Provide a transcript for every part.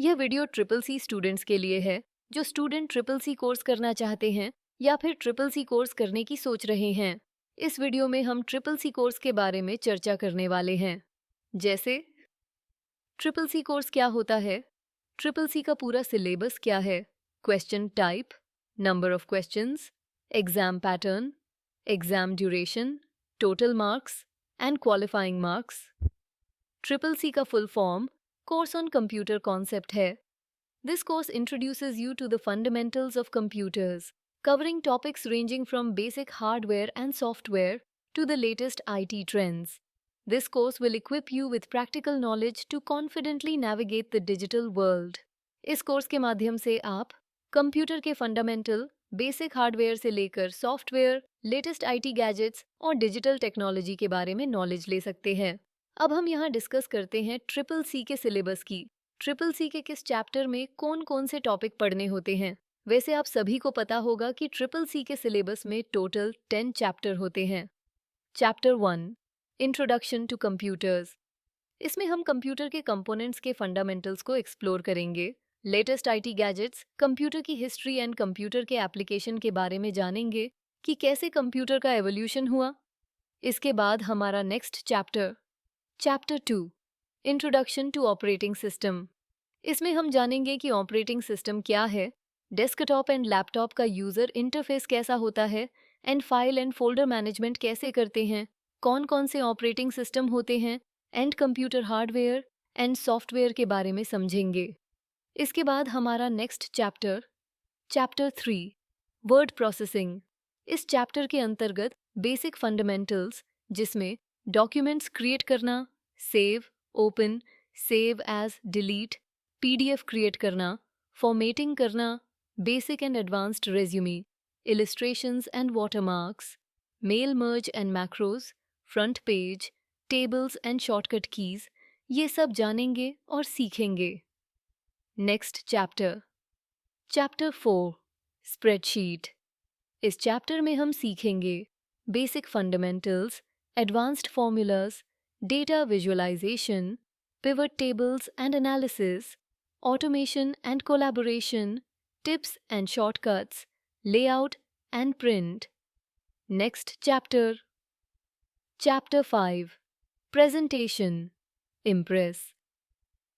यह video triple C students के लिए है जो स्टूडेंट ट्रिपल सी कोर्स करना चाहते हैं या फिर ट्रिपल सी कोर्स करने की सोच रहे हैं। इस वीडियो में हम ट्रिपल सी कोर्स के बारे में चर्चा करने वाले हैं। जैसे ट्रिपल सी कोर्स क्या होता है, ट्रिपल सी का पूरा सिलेबस क्या है, question type, number of questions, exam pattern, exam duration, total marks and qualifying marks. Triple C का full form course on computer concept है। This course introduces you to the fundamentals of computers, covering topics ranging from basic hardware and software to the latest IT trends. This course will equip you with practical knowledge to confidently navigate the digital world. इस course के माध्यम से आप computer के fundamental, basic hardware से लेकर software, latest IT gadgets और digital technology के बारे में नॉलेज ले सकते हैं। अब हम यहाँ डिस्कस करते हैं ट्रिपल सी के सिलेबस की। ट्रिपल सी के किस चैप्टर में कौन कौन से टॉपिक पढ़ने होते हैं। वैसे आप सभी को पता होगा कि ट्रिपल सी के सिलेबस में टोटल 10 चैप्टर होते हैं। Chapter 1, introduction to computers. इसमें हम कंप्यूटर के कंपोनेंट्स के फंडामेंटल्स को एक्सप्लोर करेंगे, लेटेस्ट आईटी गैजेट्स, कंप्यूटर की हिस्ट्री एंड कंप्यूटर के एप्लीकेशन के बारे में जानेंगे कि कैसे कंप्यूटर का एवोल्यूशन हुआ। इसके बाद हमारा next chapter, chapter 2, introduction to operating system. इसमें हम जानेंगे कि ऑपरेटिंग सिस्टम क्या है, डेस्कटॉप एंड लैपटॉप का यूज़र इंटरफेस कैसा होता है, and file and folder management कैसे करते हैं, कौन कौन से ऑपरेटिंग सिस्टम होते हैं, and computer hardware and software के बारे में समझेंगे। इसके बाद हमारा next chapter, chapter 3, word processing. इस चैप्टर के अंतर्गत बेसिक फंडामेंटल्स, जिसमें डॉक्यूमेंट्स क्रिएट करना, save, open, save as, delete, PDF create करना, फॉर्मेटिंग करना, basic and advanced resume, illustrations and watermarks, mail merge and macros, front page, tables and shortcut keys, ये सब जानेंगे और सीखेंगे। Next chapter, chapter 4, spreadsheet. इस chapter में हम सीखेंगे basic fundamentals, advanced formulas, data visualization, pivot tables and analysis, automation and collaboration, tips and shortcuts, layout and print. Next chapter, chapter 5, presentation, Impress.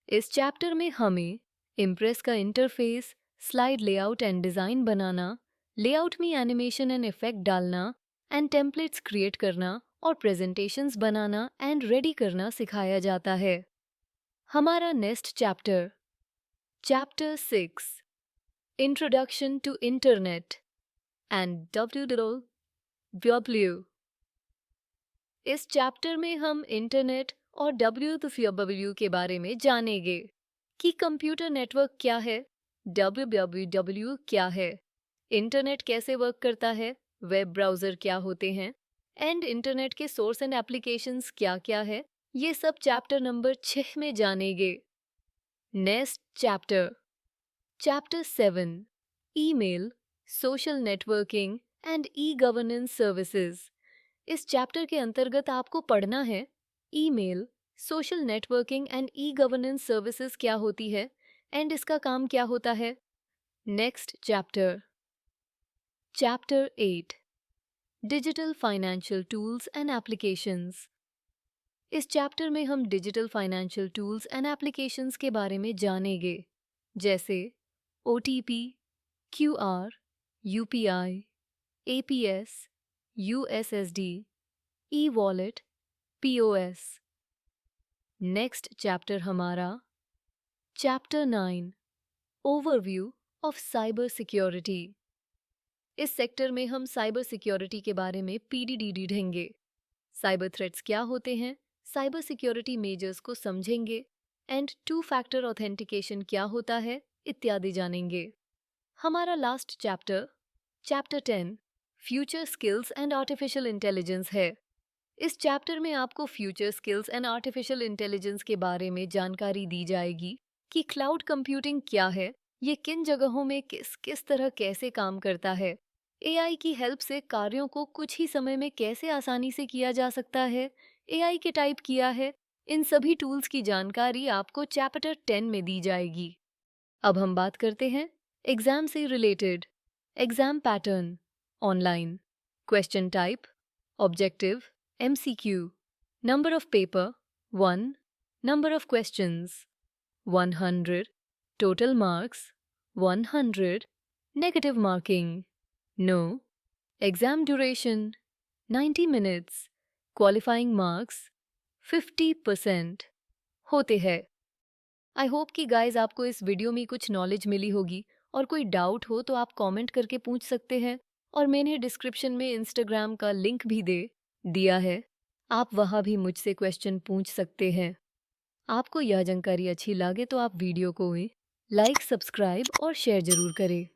इस चैप्टर में हमें Impress का interface, slide layout and design banana, layout में animation and effect डालना and templates create करना और presentations banana and ready करना सिखाया जाता है। हमारा next chapter, chapter 6, introduction to internet and W. इस चैप्टर में हम इंटरनेट और डब्ल्यू के बारे में जानेंगे कि कंप्यूटर नेटवर्क क्या है, डब्ल्यू क्या है, इंटरनेट कैसे वर्क करता है, वेब ब्राउज़र क्या होते हैं, एंड इंटरनेट के सोर्स एंड एप्लीकेशंस क्या क्या है, ये सब चैप्टर नंबर 6 में जानेंगे। Next chapter, chapter 7, email, social networking and e governance services. इस चैप्टर के अंतर्गत आपको पढ़ना है email, social networking and e governance services क्या होती है एंड इसका काम क्या होता है। Next chapter, chapter 8, digital financial tools and applications. इस चैप्टर में हम digital financial tools and applications के बारे में जानेंगे, जैसे OTP, QR, UPI, APS, USSD, e-वॉलेट, POS। नेक्स्ट चैप्टर हमारा chapter 9, overview of cyber security. इस सेक्टर में हम साइबर सिक्योरिटी के बारे में PDDD ढेंगे, साइबर थ्रेट्स क्या होते हैं, साइबर सिक्योरिटी मेजर्स को समझेंगे एंड 2 फैक्टर ऑथेंटिकेशन क्या होता है इत्यादि जानेंगे। हमारा last chapter, chapter 10, future skills and artificial intelligence है। इस चैप्टर में आपको future skills and artificial intelligence के बारे में जानकारी दी जाएगी कि क्लाउड कंप्यूटिंग क्या है, ये किन जगहों में किस किस तरह कैसे काम करता है, AI की हेल्प से कार्यों को कुछ ही समय में कैसे आसानी से किया जा सकता है, AI के टाइप किया है, इन सभी टूल्स की जानकारी आपको चैप्टर 10 में दी जाएगी। अब हम बात करते हैं एग्जाम से related. Exam pattern, online, question type, objective, MCQ, number of paper 1, number of questions 100, total marks 100, negative marking, no, exam duration 90 minutes, qualifying marks 50% होते हैं। आई होप कि गाइज आपको इस वीडियो में कुछ नॉलेज मिली होगी, और कोई डाउट हो तो आप कमेंट करके पूछ सकते हैं, और मैंने डिस्क्रिप्शन में इंस्टाग्राम का लिंक भी दे दिया है, आप वहाँ भी मुझसे क्वेश्चन पूछ सकते हैं। आपको यह जानकारी अच्छी लगे तो आप वीडियो को लाइक, सब्सक्राइब और शेयर जरूर करें।